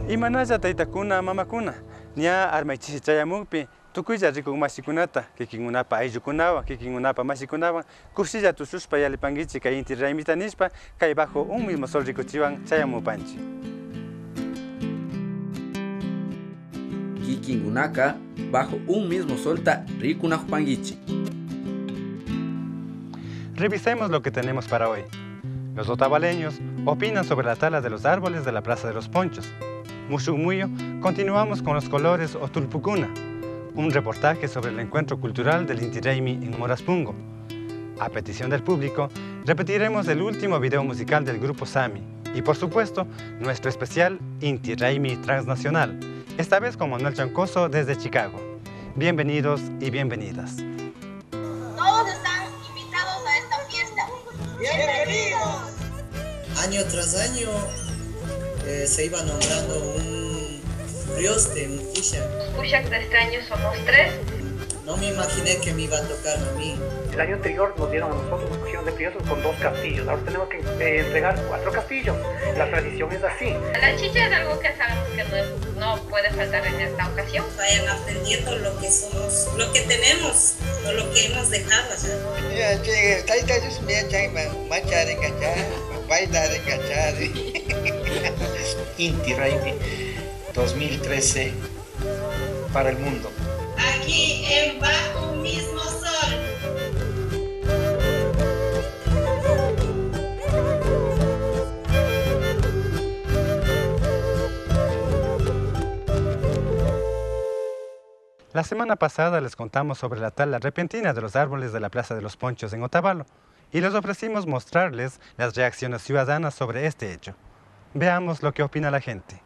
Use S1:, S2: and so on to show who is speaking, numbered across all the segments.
S1: Imanalla taytakuna, mamakuna, ña armaychishi chayamukpi, tukuylla rikuq masikunata, kikinkunapa ayllukunawan, kikinkunapa masikunawan, kushilla tusushpa yalipankichik kay inti raymita nishpa, kay bajo un mismo sol rikuchiwan chayamupanchik.
S2: Kikinkunaka bajo un mismo solta rikunajpankichik.
S1: Revisemos lo que tenemos para hoy. Los otavaleños opinan sobre la tala de los árboles de la Plaza de los Ponchos. Mushumuyo, continuamos con los colores o Tulpucuna, un reportaje sobre el encuentro cultural del Inti Raymi en Moraspungo. A petición del público, repetiremos el último video musical del grupo Sami y, por supuesto, nuestro especial Inti Raymi Transnacional, esta vez con Manuel Chancoso desde Chicago. Bienvenidos y bienvenidas.
S3: Todos están invitados a esta fiesta. ¡Bienvenidos!
S4: Año tras año se iba nombrando un rioste, un Kushak.
S3: Kushak de este año somos 3.
S4: No me imaginé que me iba a tocar a mí.
S5: El año anterior nos dieron a nosotros, nos cogieron de priosos con 2 castillos. Ahora tenemos que entregar 4 castillos. La tradición es así.
S3: La chicha es algo que sabemos que no puede faltar en esta ocasión.
S6: Vayan aprendiendo lo que somos, lo que tenemos, o lo que hemos dejado allá.
S7: Inti Raymi 2013 para el mundo.
S6: Aquí en Bajo un mismo sol.
S1: La semana pasada les contamos sobre la tala repentina de los árboles de la Plaza de los Ponchos en Otavalo y les ofrecimos mostrarles las reacciones ciudadanas sobre este hecho. Veamos lo que opina la gente.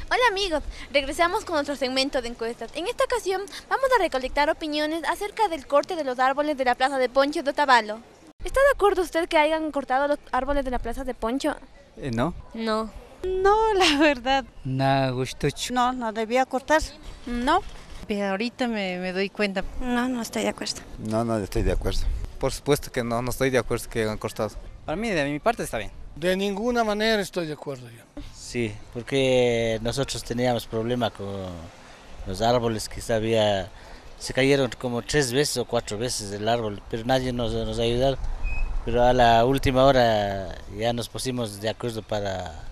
S8: Hola amigos, regresamos con nuestro segmento de encuestas. En esta ocasión vamos a recolectar opiniones acerca del corte de los árboles de la Plaza de Poncho de Otavalo. ¿Está de acuerdo usted que hayan cortado los árboles de la Plaza de Poncho?
S9: No.
S8: No.
S10: No, la verdad.
S9: No gustó.
S10: No debía cortar. No.
S11: Pero ahorita me doy cuenta.
S10: No estoy de acuerdo.
S12: No estoy de acuerdo.
S13: Por supuesto que no estoy de acuerdo que hayan cortado.
S14: Para mí, de mi parte está bien.
S15: De ninguna manera estoy de acuerdo yo.
S16: Sí, porque nosotros teníamos problema con los árboles que se cayeron como 3 veces o 4 veces el árbol, pero nadie nos ayudó. Pero a la última hora ya nos pusimos de acuerdo para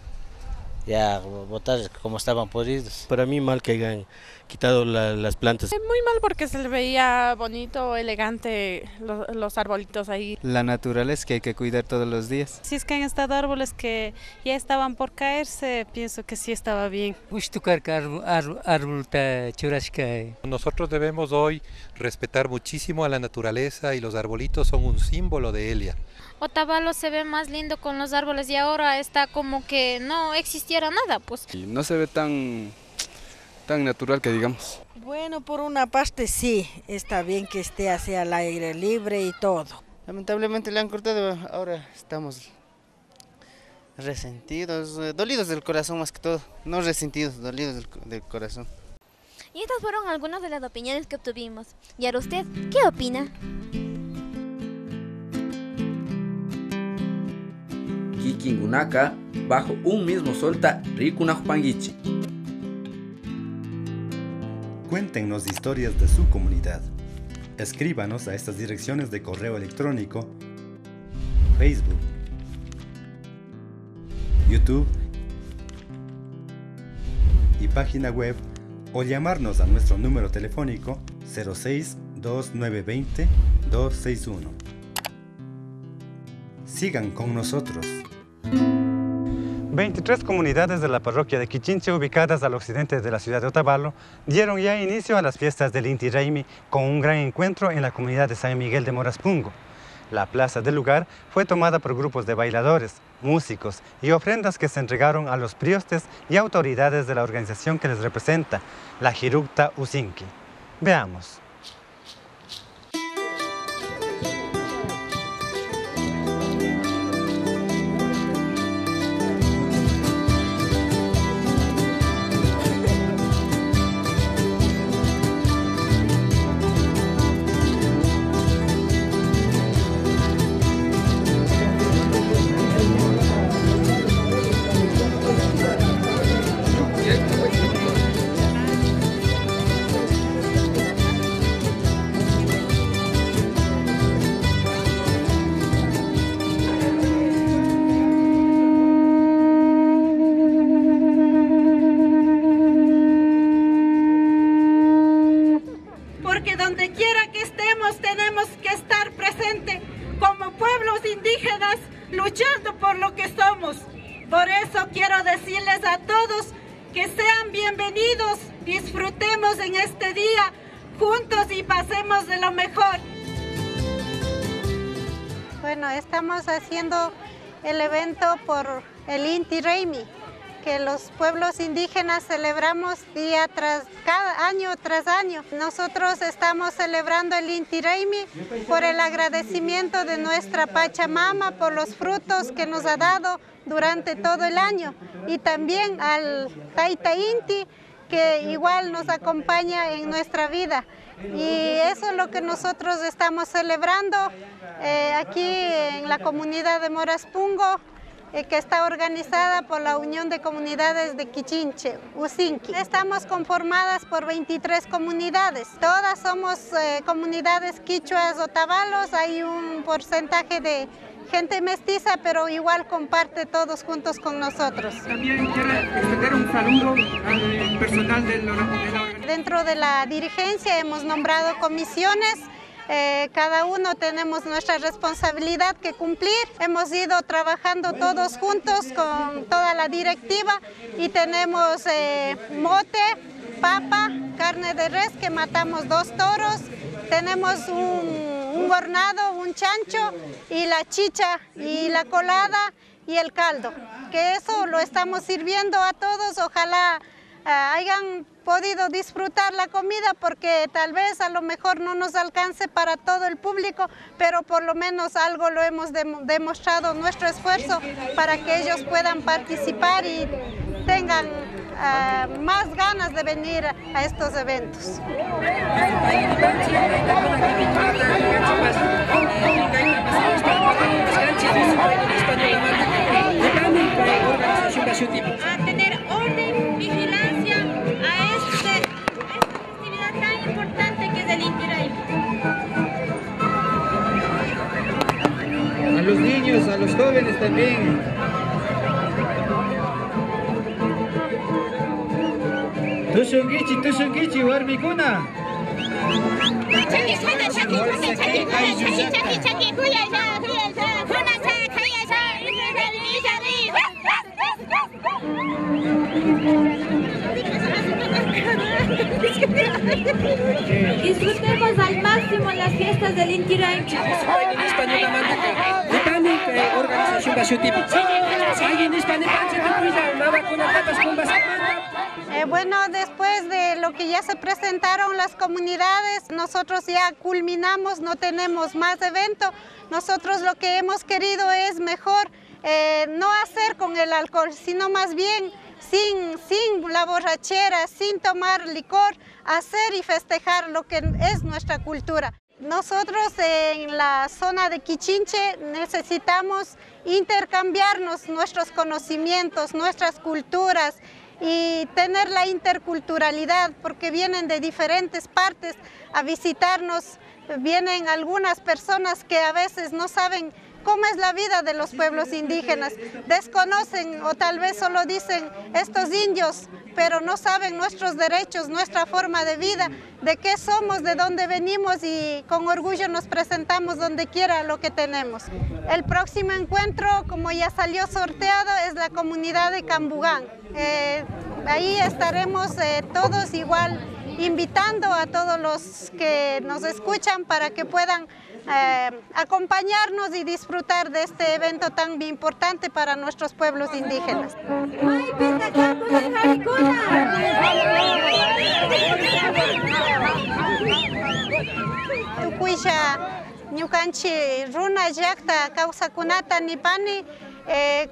S16: ya botar como estaban podridos.
S17: Para mí mal que hayan quitado las plantas.
S11: Muy mal porque se le veía bonito, elegante los arbolitos ahí.
S9: La naturaleza que hay que cuidar todos los días.
S11: Si es que han estado árboles que ya estaban por caerse, pienso que sí estaba bien.
S18: Nosotros debemos hoy respetar muchísimo a la naturaleza y los arbolitos son un símbolo de ella.
S19: Otavalo se ve más lindo con los árboles y ahora está como que no existiera nada, pues.
S20: Y no se ve tan natural que digamos.
S10: Bueno, por una parte sí, está bien que esté así al aire libre y todo.
S2: Lamentablemente le han cortado, ahora estamos resentidos, dolidos del corazón más que todo, no resentidos, dolidos del corazón.
S8: Y estas fueron algunas de las opiniones que obtuvimos. ¿Y ahora usted qué opina?
S2: Kikinkunaka bajo un mismo solta rikunajpankichik.
S1: Cuéntenos historias de su comunidad. Escríbanos a estas direcciones de correo electrónico, Facebook, YouTube y página web o llamarnos a nuestro número telefónico 06-2920-261. Sigan con nosotros. 23 comunidades de la parroquia de Quichinche, ubicadas al occidente de la ciudad de Otavalo, dieron ya inicio a las fiestas del Inti Raymi con un gran encuentro en la comunidad de San Miguel de Moraspungo. La plaza del lugar fue tomada por grupos de bailadores, músicos y ofrendas que se entregaron a los priostes y autoridades de la organización que les representa, la Jirukta Usinki. Veamos.
S12: Porque donde quiera que estemos tenemos que estar presentes como pueblos indígenas luchando por lo que somos. Por eso quiero decirles a todos que sean bienvenidos, disfrutemos en este día juntos y pasemos de lo mejor.
S14: Bueno, estamos haciendo el evento por el Inti Raymi, que los pueblos indígenas celebramos año tras año. Nosotros estamos celebrando el Inti Raymi por el agradecimiento de nuestra Pachamama por los frutos que nos ha dado durante todo el año, y también al Taita Inti, que igual nos acompaña en nuestra vida. Y eso es lo que nosotros estamos celebrando aquí en la comunidad de Moraspungo, que está organizada por la Unión de Comunidades de Quichinche, Usinki. Estamos conformadas por 23 comunidades. Todas somos comunidades quichuas o otavalos. Hay un porcentaje de gente mestiza, pero igual comparte todos juntos con nosotros.
S21: También quiero extender un saludo al personal de la organización.
S14: Dentro de la dirigencia hemos nombrado comisiones. Cada uno tenemos nuestra responsabilidad que cumplir. Hemos ido trabajando todos juntos con toda la directiva y tenemos mote, papa, carne de res que matamos 2 toros, tenemos un hornado, un chancho y la chicha y la colada y el caldo, que eso lo estamos sirviendo a todos. Ojalá hayan podido disfrutar la comida, porque tal vez a lo mejor no nos alcance para todo el público, pero por lo menos algo lo hemos demostrado nuestro esfuerzo para que ellos puedan participar y tengan más ganas de venir a estos eventos.
S12: A tener orden, vigilancia a esta actividad tan importante que es el Inti Raymi.
S21: A los niños, a los jóvenes también. Tushungichi, warmikuna.
S12: Disfrutemos al máximo las fiestas del Inti Raymi.
S14: Bueno, después de lo que ya se presentaron las comunidades, nosotros ya culminamos, no tenemos más evento. Nosotros lo que hemos querido es mejor no hacer con el alcohol, sino más bien sin la borrachera, sin tomar licor, hacer y festejar lo que es nuestra cultura. Nosotros en la zona de Quichinche necesitamos intercambiarnos nuestros conocimientos, nuestras culturas y tener la interculturalidad, porque vienen de diferentes partes a visitarnos. Vienen algunas personas que a veces no saben cómo es la vida de los pueblos indígenas, desconocen o tal vez solo dicen estos indios, pero no saben nuestros derechos, nuestra forma de vida, de qué somos, de dónde venimos, y con orgullo nos presentamos donde quiera lo que tenemos. El próximo encuentro, como ya salió sorteado, es la comunidad de Cambugán. Ahí estaremos todos igual invitando a todos los que nos escuchan para que puedan acompañarnos y disfrutar de este evento tan importante para nuestros pueblos indígenas. Tukuisha ñukanchi runa llaqta kawsakunata nipani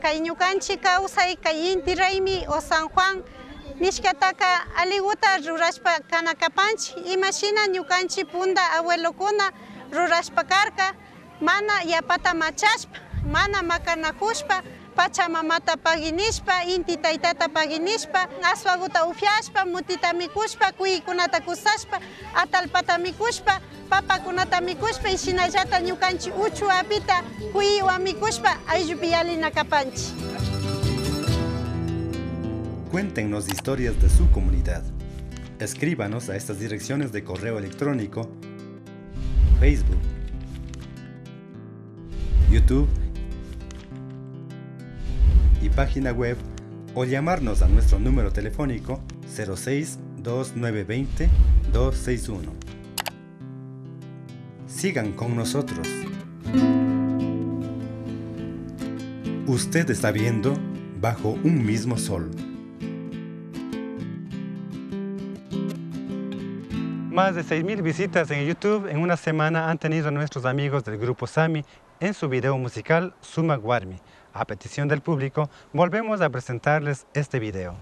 S14: kay ñukanchi kawsay kay Inti Raymi o San Juan nishkataka aliguta rurashpa kanakapanchi imashina ñukanchi punda abuelokuna rurashpa karka mana yapata machashpa mana makanakushpa Pachamamata paginishpa, Inti Taytata paginishpa, aswaguta ufyashpa, mutita mikushpa, kuykunata kusashpa, atalpata mikushpa, papakunata mikushpa, y shinallata ñukanchi uchu apita, kuyiwa mikushpa, ayllupi yalinakapanchi.
S1: Cuéntenos historias de su comunidad. Escríbanos a estas direcciones de correo electrónico, Facebook, YouTube y página web, o llamarnos a nuestro número telefónico 06-2920-261. Sigan con nosotros. Usted está viendo Bajo un mismo sol. Más de 6,000 visitas en YouTube en una semana han tenido nuestros amigos del grupo Sami en su video musical Sumak Warmi. A petición del público, volvemos a presentarles este video.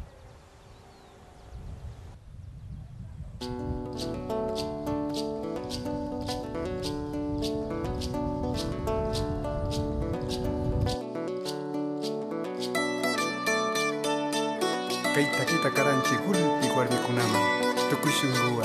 S20: Kaitakita karanchikul y warmikunama, tukushungua.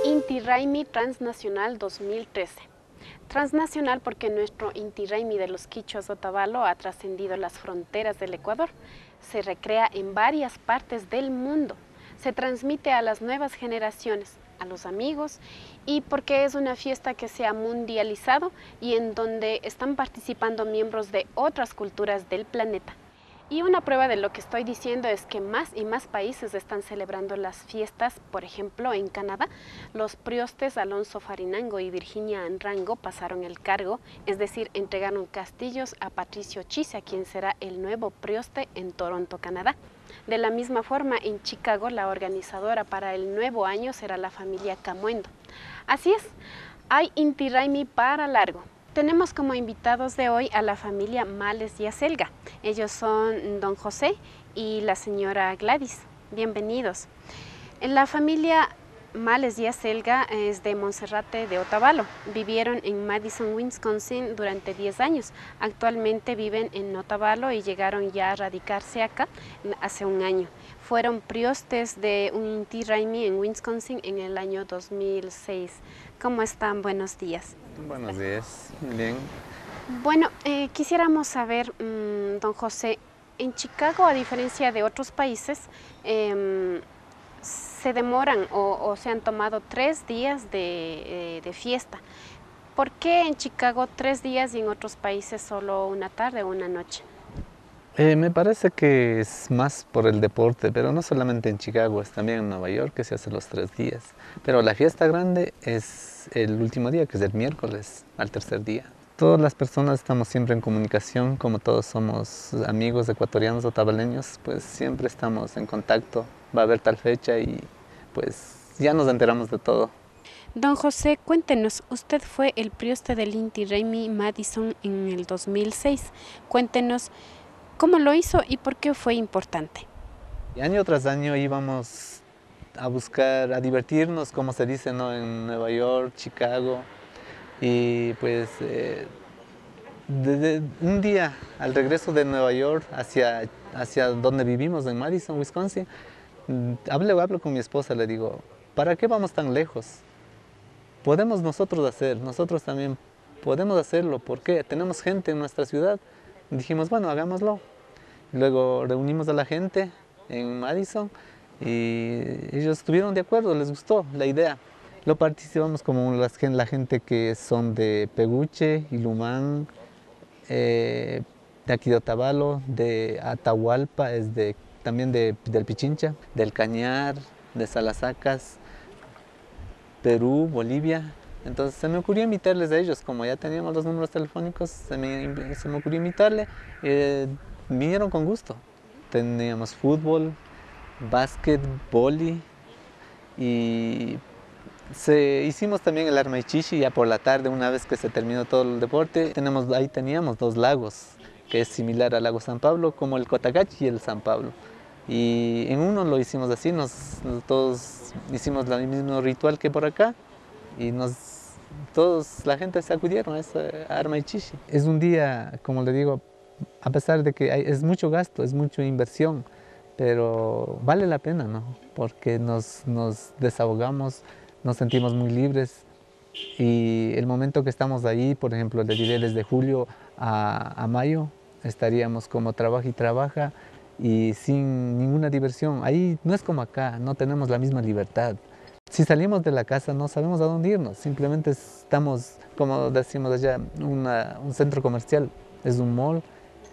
S4: Inti Raymi Transnacional 2013. Transnacional porque nuestro Inti Raymi de los quichuas Otavalo ha trascendido las fronteras del Ecuador. Se recrea en varias partes del mundo. Se transmite a las nuevas generaciones, a los amigos, y porque es una fiesta que se ha mundializado y en donde están participando miembros de otras culturas del planeta. Y una prueba de lo que estoy diciendo es que más y más países están celebrando las fiestas. Por ejemplo, en Canadá, los priostes Alonso Farinango y Virginia Anrango pasaron el cargo, es decir, entregaron castillos a Patricio Chisa, quien será el nuevo prioste en Toronto, Canadá. De la misma forma, en Chicago, la organizadora para el nuevo año será la familia Camuendo. Así es, hay Inti Raymi para largo. Tenemos como invitados de hoy a la familia Males y Acelga. Ellos son don José y la señora Gladys. Bienvenidos. La familia Males y Acelga es de Monserrate de Otavalo. Vivieron en Madison, Wisconsin durante 10 años. Actualmente viven en Otavalo y llegaron ya a radicarse acá hace un año. Fueron priostes de un Inti Raymi en Wisconsin en el año 2006. ¿Cómo están? Buenos días.
S22: Buenos días, bien.
S4: Bueno, quisiéramos saber, don José, en Chicago, a diferencia de otros países, se demoran o se han tomado 3 días de fiesta. ¿Por qué en Chicago 3 días y en otros países solo una tarde o una noche?
S22: Me parece que es más por el deporte, pero no solamente en Chicago, es también en Nueva York que se hace los 3 días. Pero la fiesta grande es el último día, que es el miércoles, al tercer día. Todas las personas estamos siempre en comunicación, como todos somos amigos ecuatorianos o otavaleños, pues siempre estamos en contacto. Va a haber tal fecha y pues ya nos enteramos de todo.
S4: Don José, cuéntenos, usted fue el prioste del Inti Raymi Madison en el 2006. Cuéntenos cómo lo hizo y por qué fue importante.
S22: Y año tras año íbamos a buscar, a divertirnos, como se dice, ¿no? En Nueva York, Chicago. Y pues desde un día al regreso de Nueva York hacia donde vivimos, en Madison, Wisconsin, hablo con mi esposa, le digo, ¿para qué vamos tan lejos? Podemos nosotros también podemos hacerlo, porque tenemos gente en nuestra ciudad. Dijimos, bueno, hagámoslo. Luego reunimos a la gente en Madison y ellos estuvieron de acuerdo, les gustó la idea. Lo participamos como la gente que son de Peguche, Ilumán, de aquí de Otavalo, de Atahualpa, también del Pichincha, del Cañar, de Salasacas, Perú, Bolivia. Entonces se me ocurrió invitarles a ellos, como ya teníamos los números telefónicos, se me ocurrió invitarle, vinieron con gusto. Teníamos fútbol, básquet, vóley y hicimos también el arma y chichi ya por la tarde, una vez que se terminó todo el deporte. Ahí teníamos 2 lagos, que es similar al lago San Pablo, como el Cotacachi y el San Pablo. Y en uno lo hicimos así, todos hicimos el mismo ritual que por acá y la gente se acudieron a ese arma y chichi. Es un día, como le digo, a pesar de que es mucho gasto, es mucha inversión, pero vale la pena, ¿no? Porque nos desahogamos, nos sentimos muy libres y el momento que estamos ahí, por ejemplo, le diré desde julio a mayo, estaríamos como trabaja y trabaja y sin ninguna diversión. Ahí no es como acá, no tenemos la misma libertad. Si salimos de la casa no sabemos a dónde irnos, simplemente estamos, como decimos allá, un centro comercial, es un mall,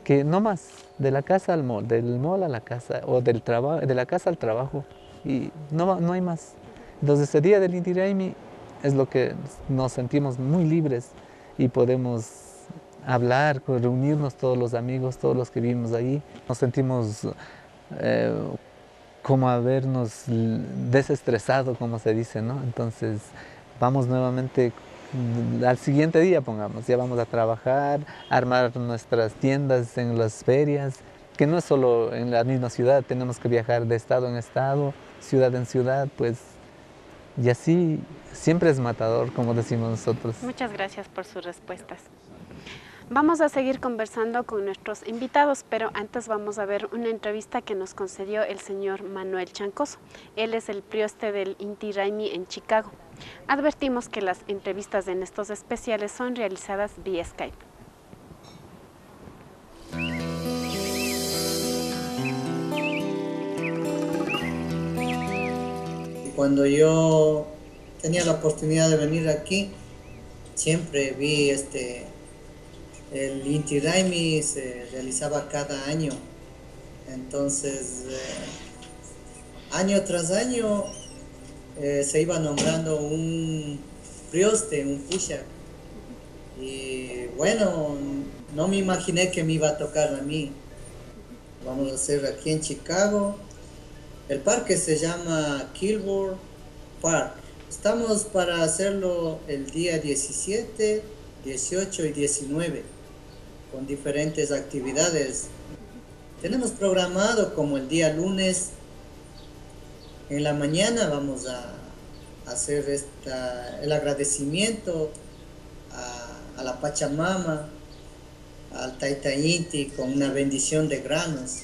S22: que no más, de la casa al mall, del mall a la casa, o de la casa al trabajo, y no hay más. Entonces ese día del Inti Raymi es lo que nos sentimos muy libres y podemos hablar, reunirnos todos los amigos, todos los que vivimos ahí. Nos sentimos como habernos desestresado, como se dice, ¿no? Entonces vamos nuevamente al siguiente día, pongamos, ya vamos a trabajar, a armar nuestras tiendas en las ferias, que no es solo en la misma ciudad, tenemos que viajar de estado en estado, ciudad en ciudad, pues, y así siempre es matador, como decimos nosotros.
S4: Muchas gracias por sus respuestas. Vamos a seguir conversando con nuestros invitados, pero antes vamos a ver una entrevista que nos concedió el señor Manuel Chancoso. Él es el prioste del Inti Raymi en Chicago. Advertimos que las entrevistas en estos especiales son realizadas vía Skype.
S3: Cuando yo tenía la oportunidad de venir aquí, siempre vi el Inti Raymi se realizaba cada año. Entonces, año tras año se iba nombrando un prioste, un pusha. Y bueno, no me imaginé que me iba a tocar a mí. Vamos a hacer aquí en Chicago. El parque se llama Kilgore Park. Estamos para hacerlo el día 17, 18 y 19, con diferentes actividades. Tenemos programado como el día lunes, en la mañana vamos a hacer el agradecimiento a la Pachamama, al Tayta Inti, con una bendición de granos.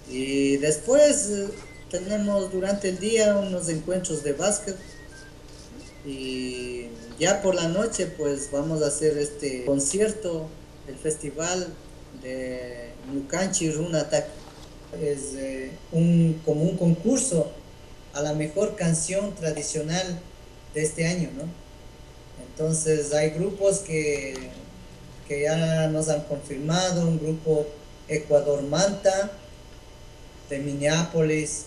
S3: Y después tenemos durante el día unos encuentros de básquet. Y ya por la noche pues vamos a hacer este concierto, el festival de Nukanchi Runatak. Es como un concurso a la mejor canción tradicional de este año, ¿no? Entonces hay grupos que ya nos han confirmado, un grupo Ecuador Manta, de Minneapolis,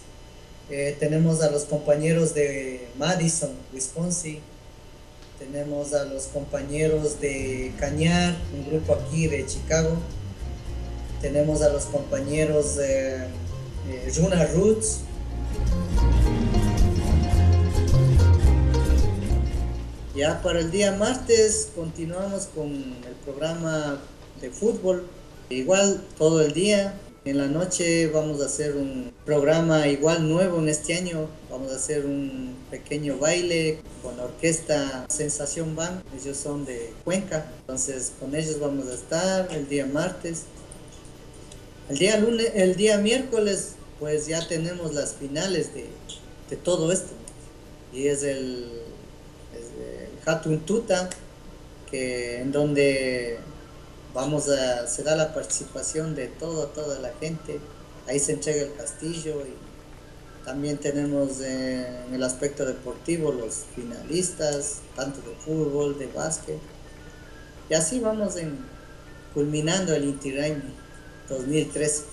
S3: tenemos a los compañeros de Madison, Wisconsin, tenemos a los compañeros de Cañar, un grupo aquí de Chicago, tenemos a los compañeros de Runa Roots. Ya para el día martes continuamos con el programa de fútbol, igual todo el día. En la noche vamos a hacer un programa igual nuevo en este año. Vamos a hacer un pequeño baile con la orquesta Sensación Band. Ellos son de Cuenca, entonces con ellos vamos a estar el día martes. El día miércoles pues ya tenemos las finales de todo esto. Y es el Hatun Tuta, en donde se da la participación de toda la gente. Ahí se entrega el castillo y también tenemos en el aspecto deportivo los finalistas, tanto de fútbol, de básquet. Y así vamos culminando el Inti Raymi 2013.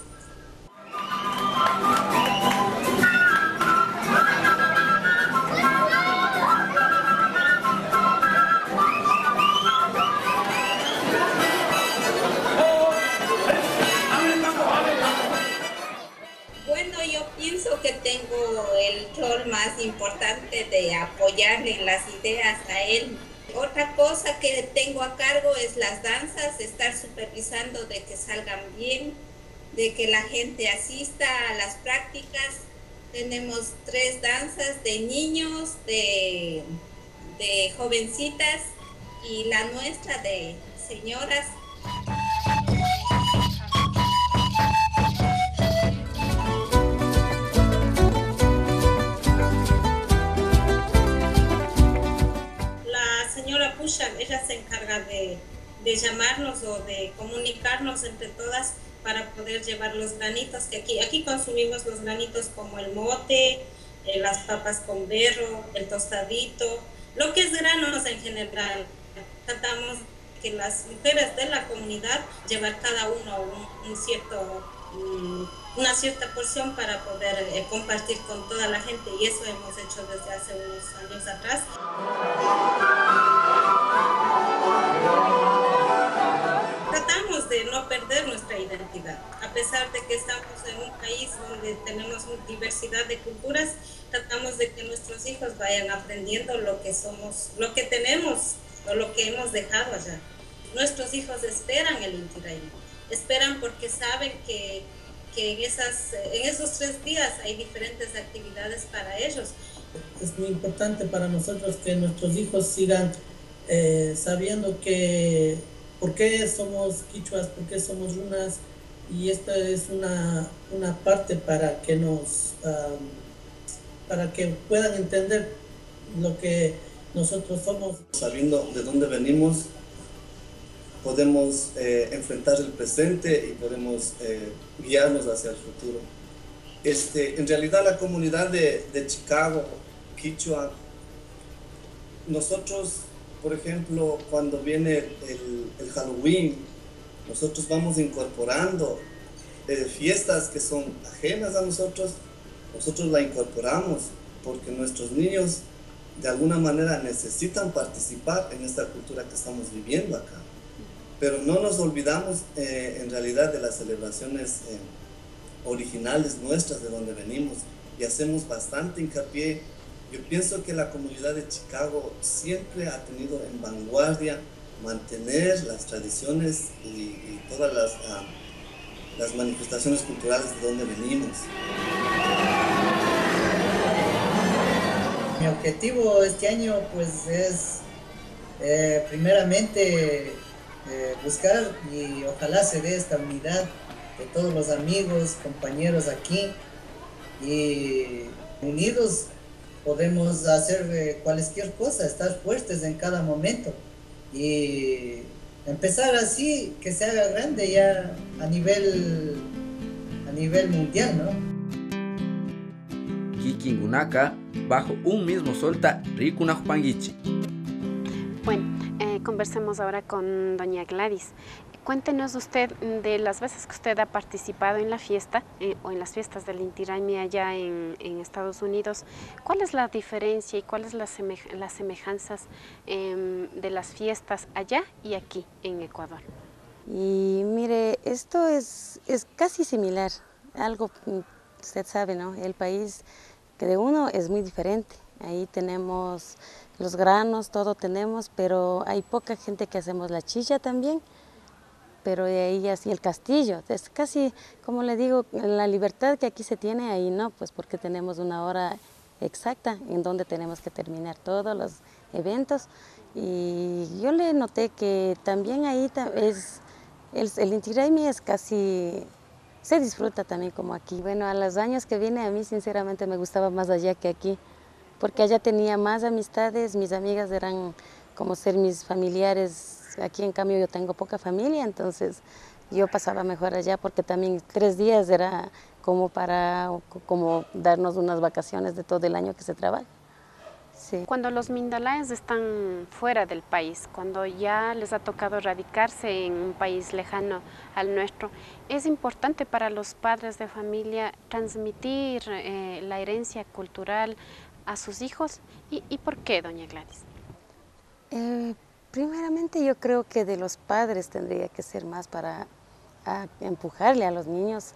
S6: Que tengo el rol más importante de apoyarle en las ideas a él. Otra cosa que tengo a cargo es las danzas, estar supervisando de que salgan bien, de que la gente asista a las prácticas. Tenemos 3 danzas de niños, de jovencitas y la nuestra de señoras. Ella se encarga de llamarnos o de comunicarnos entre todas para poder llevar los granitos, que aquí consumimos los granitos como el mote, las papas con berro, el tostadito, lo que es granos en general. Tratamos que las mujeres de la comunidad llevar cada uno una cierta porción para poder compartir con toda la gente, y eso hemos hecho desde hace unos años atrás. Tratamos de no perder nuestra identidad, a pesar de que estamos en un país donde tenemos diversidad de culturas. Tratamos de que nuestros hijos vayan aprendiendo lo que somos, lo que tenemos o lo que hemos dejado allá. Nuestros hijos esperan el Inti Raymi, esperan porque saben que en esos 3 días hay diferentes actividades para ellos,
S3: es muy importante para nosotros que nuestros hijos sigan sabiendo que por qué somos quichuas, por qué somos runas, y esta es una parte para que para que puedan entender lo que nosotros somos. Sabiendo de dónde venimos, podemos enfrentar el presente y podemos guiarnos hacia el futuro. En realidad la comunidad de Chicago, quichua, nosotros, por ejemplo, cuando viene el Halloween, nosotros vamos incorporando fiestas que son ajenas a nosotros la incorporamos porque nuestros niños de alguna manera necesitan participar en esta cultura que estamos viviendo acá. Pero no nos olvidamos en realidad de las celebraciones originales nuestras de donde venimos y hacemos bastante hincapié. Yo pienso que la comunidad de Chicago siempre ha tenido en vanguardia mantener las tradiciones y todas las manifestaciones culturales de donde venimos. Mi objetivo este año pues es primeramente buscar y ojalá se dé esta unidad de todos los amigos, compañeros aquí, y unidos podemos hacer cualquier cosa, estar fuertes en cada momento y empezar así, que se haga grande ya a nivel mundial, ¿no?
S5: Kikingunaka, bajo un mismo solta, Rikunajpangichi.
S4: Bueno, conversemos ahora con doña Gladys. Cuéntenos usted de las veces que usted ha participado en la fiesta o en las fiestas del Inti Raymi allá en Estados Unidos. ¿Cuál es la diferencia y cuáles las semejanzas de las fiestas allá y aquí en Ecuador?
S7: Y mire, esto es casi similar. Algo, usted sabe, ¿no? El país que de uno es muy diferente. Ahí tenemos los granos, todo tenemos, pero hay poca gente que hacemos la chicha también. Pero de ahí así el castillo, es casi, como le digo, la libertad que aquí se tiene, ahí no, pues porque tenemos una hora exacta en donde tenemos que terminar todos los eventos. Y yo le noté que también ahí es, el Inti Raymi es casi, se disfruta también como aquí. Bueno, a los años que vine a mí sinceramente me gustaba más allá que aquí, porque allá tenía más amistades, mis amigas eran como ser mis familiares. Aquí en cambio yo tengo poca familia, entonces yo pasaba mejor allá porque también 3 días era como darnos unas vacaciones de todo el año que se trabaja. Sí.
S4: Cuando los mindalayes están fuera del país, cuando ya les ha tocado radicarse en un país lejano al nuestro, es importante para los padres de familia transmitir la herencia cultural a sus hijos. ¿Y por qué, doña Gladys?
S7: Primeramente yo creo que de los padres tendría que ser más para empujarle a los niños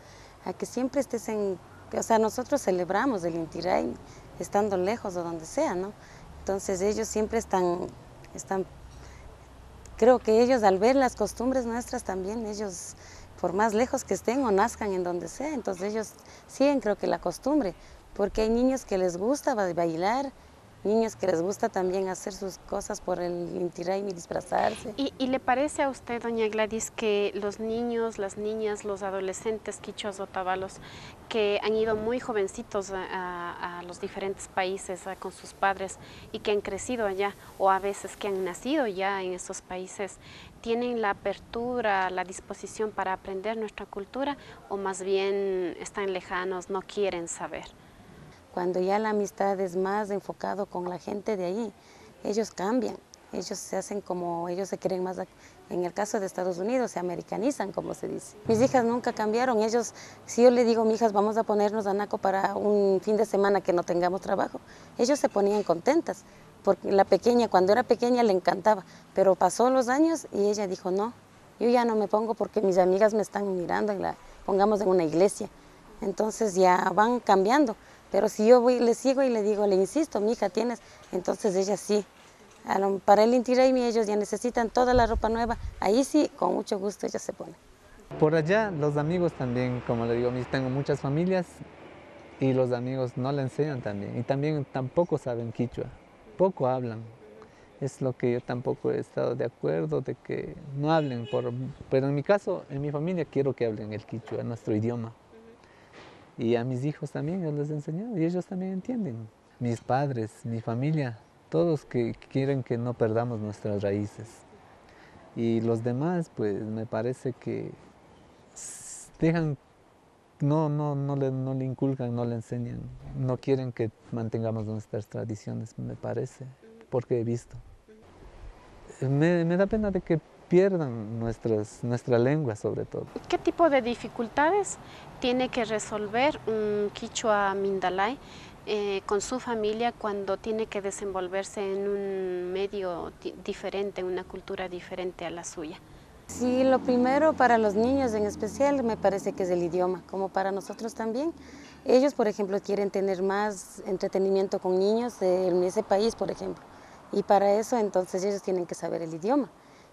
S7: a que siempre estés o sea, nosotros celebramos el Inti Raymi estando lejos de donde sea, ¿no? Entonces ellos siempre están, creo que ellos al ver las costumbres nuestras también, ellos por más lejos que estén o nazcan en donde sea, entonces ellos siguen creo que la costumbre, porque hay niños que les gusta bailar, niños que les gusta también hacer sus cosas por el Inti Raymi, disfrazarse.
S4: ¿Y le parece a usted, doña Gladys, que los niños, las niñas, los adolescentes quichuas otavalos que han ido muy jovencitos a los diferentes países con sus padres y que han crecido allá, o a veces que han nacido ya en esos países, tienen la apertura, la disposición para aprender nuestra cultura, o más bien están lejanos, no quieren saber?
S7: Cuando ya la amistad es más enfocado con la gente de ahí, ellos cambian, ellos se hacen como, ellos se creen más, en el caso de Estados Unidos, se americanizan, como se dice. Mis hijas nunca cambiaron, ellos, si yo le digo, mi hijas, vamos a ponernos a naco para un fin de semana que no tengamos trabajo, ellos se ponían contentas, porque la pequeña, cuando era pequeña le encantaba, pero pasó los años y ella dijo, no, yo ya no me pongo porque mis amigas me están mirando, pongamos en una iglesia, entonces ya van cambiando. Pero si yo voy, le sigo y le digo, le insisto, mi hija tienes, entonces ella sí. Para el Inti Raymi ellos ya necesitan toda la ropa nueva, ahí sí, con mucho gusto ella se pone.
S22: Por allá los amigos también, como le digo, tengo muchas familias Y los amigos no le enseñan también. Y también tampoco saben quichua, poco hablan. Es lo que yo tampoco he estado de acuerdo, de que no hablen. Pero en mi caso, en mi familia, quiero que hablen el quichua, nuestro idioma. Y a mis hijos también yo les he enseñado y ellos también entienden. Mis padres, mi familia, todos que quieren que no perdamos nuestras raíces. Y los demás, pues me parece que dejan, no le inculcan, no le enseñan, no quieren que mantengamos nuestras tradiciones, me parece, porque he visto. Me da pena de que pierdan nuestra lengua sobre todo.
S4: ¿Qué tipo de dificultades tiene que resolver un quichua mindalay con su familia cuando tiene que desenvolverse en un medio diferente, una cultura diferente a la suya?
S7: Sí, lo primero para los niños en especial me parece que es el idioma, como para nosotros también. Ellos, por ejemplo, quieren tener más entretenimiento con niños en ese país, por ejemplo. Y para eso, entonces, ellos tienen que saber el idioma.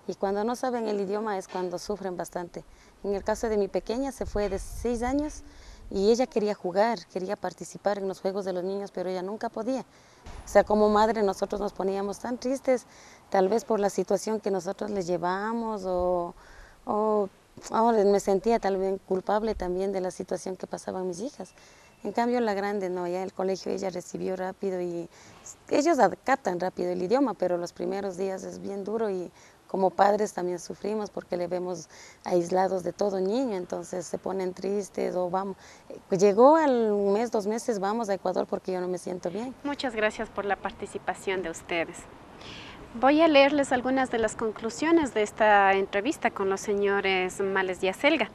S7: Y cuando no saben el idioma es cuando sufren bastante. En el caso de mi pequeña, se fue de 6 años y ella quería jugar, quería participar en los juegos de los niños, pero ella nunca podía. O sea, como madre nosotros nos poníamos tan tristes, tal vez por la situación que nosotros les llevamos o me sentía tal vez culpable también de la situación que pasaban mis hijas. En cambio la grande no, ya el colegio ella recibió rápido y ellos captan rápido el idioma, pero los primeros días es bien duro y como padres también sufrimos porque le vemos aislados de todo niño, entonces se ponen tristes o vamos. Llegó al mes, 2 meses, vamos a Ecuador porque yo no me siento bien.
S4: Muchas gracias por la participación de ustedes. Voy a leerles algunas de las conclusiones de esta entrevista con los señores Males y Acelga.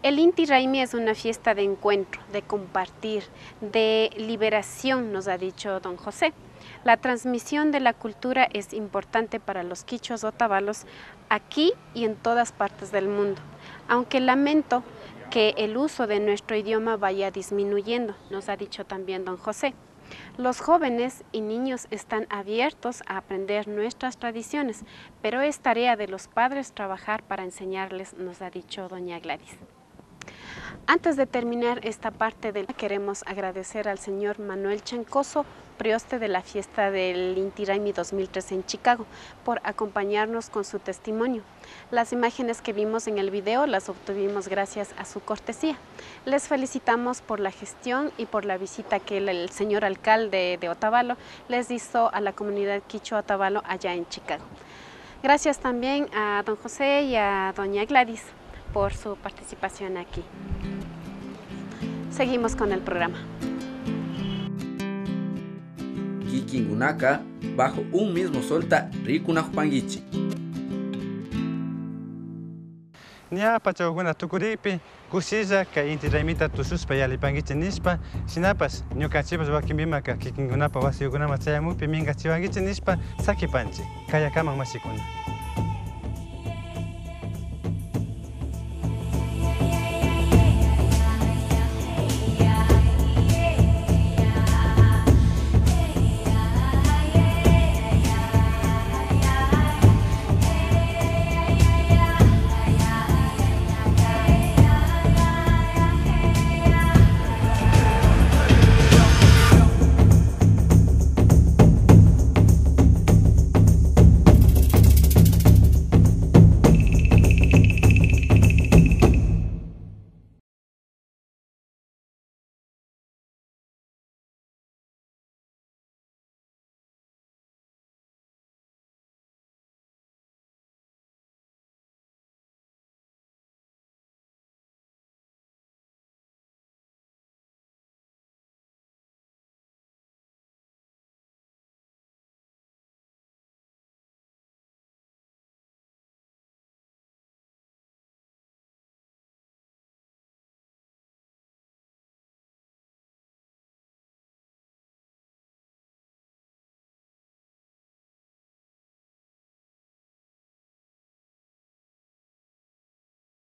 S4: El Inti Raymi es una fiesta de encuentro, de compartir, de liberación, nos ha dicho don José. La transmisión de la cultura es importante para los quichuas otavalos aquí y en todas partes del mundo, aunque lamento que el uso de nuestro idioma vaya disminuyendo, nos ha dicho también don José. Los jóvenes y niños están abiertos a aprender nuestras tradiciones, pero es tarea de los padres trabajar para enseñarles, nos ha dicho doña Gladys. Antes de terminar esta parte queremos agradecer al señor Manuel Chancoso, prioste de la fiesta del Inti Raymi 2013 en Chicago, por acompañarnos con su testimonio. Las imágenes que vimos en el video las obtuvimos gracias a su cortesía. Les felicitamos por la gestión y por la visita que el señor alcalde de Otavalo les hizo a la comunidad quichua Otavalo allá en Chicago. Gracias también a don José y a doña Gladys por su participación aquí. Seguimos con el programa.
S5: Kikingunaka, bajo un mismo solta, Rikunajupanguichi.
S1: Nya pachawguna tukuripi, kusilla ka Inti Raymita tususpa yalipanguichi nispa, sinapas ñukanchipas wakinmimaka kikingunapa wasiyukunama chayamupi mingachiwanguichi nispa sakipanchi, kayakaman mashikuna.